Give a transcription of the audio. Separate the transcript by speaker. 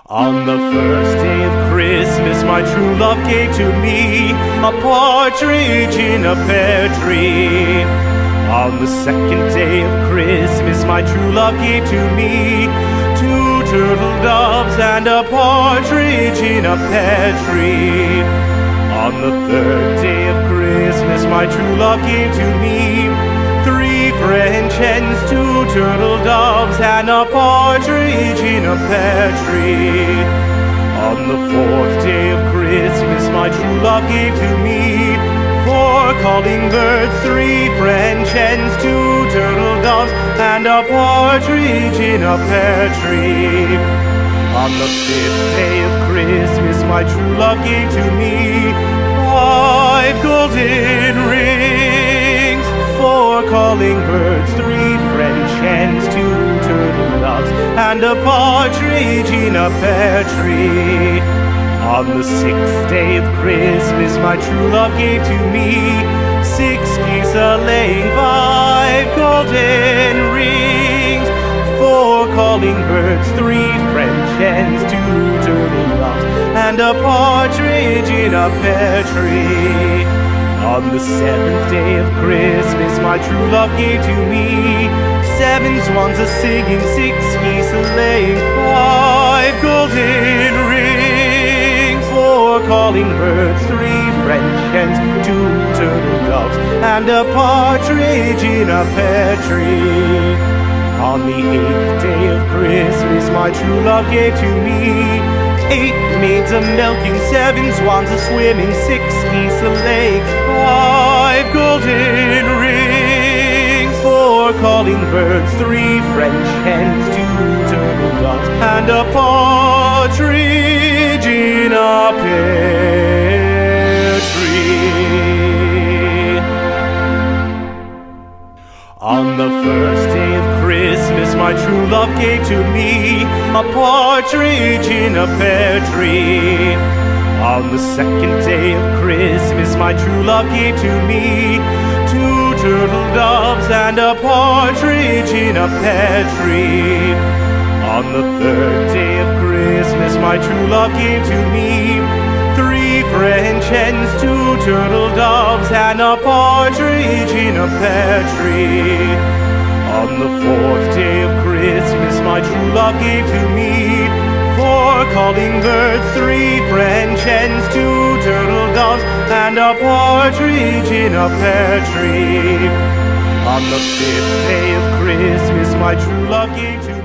Speaker 1: On the first day of Christmas, my true love gave to me a partridge in a pear tree. On the second day of Christmas, my true love gave to me two turtle doves and a partridge in a pear tree. On the third day of Christmas, my true love gave to me three French hens, two turtle doves, and a partridge in a pear tree. On the fourth day of Christmas, my true love gave to me four calling birds, three French hens, two turtle doves, and a partridge in a pear tree. On the fifth day of Christmas, my true love gave to me five golden rings, four calling birds, three French hens, two turtle doves, and a partridge in a pear tree. On the sixth day of Christmas, my true love gave to me six geese a-laying, five golden rings, four calling birds, three French hens, two turtle doves, and a partridge in a pear tree. On the seventh day of Christmas, my true love gave to me seven swans a-singing, six geese a-laying, five golden rings, four calling birds, three French hens, two turtle doves, and a partridge in a pear tree. On the eighth day of Christmas, my true love gave to me eight maids a-milking, seven swans a-swimming, six geese a-laying, five golden rings, four calling birds, three French hens, two turtle doves, and a partridge in a pear tree. On the first day of Christmas, my true love gave to me a partridge in a pear tree. On the second day of Christmas, my true love gave to me two turtle doves and a partridge in a pear tree. On the third day of Christmas, my true love gave to me three French hens, two turtle doves, and a partridge in a pear tree. On the fourth day of Christmas, my true love gave to me four calling birds, three French hens, two turtle doves, and a partridge in a pear tree. On the fifth day of Christmas, my true love gave to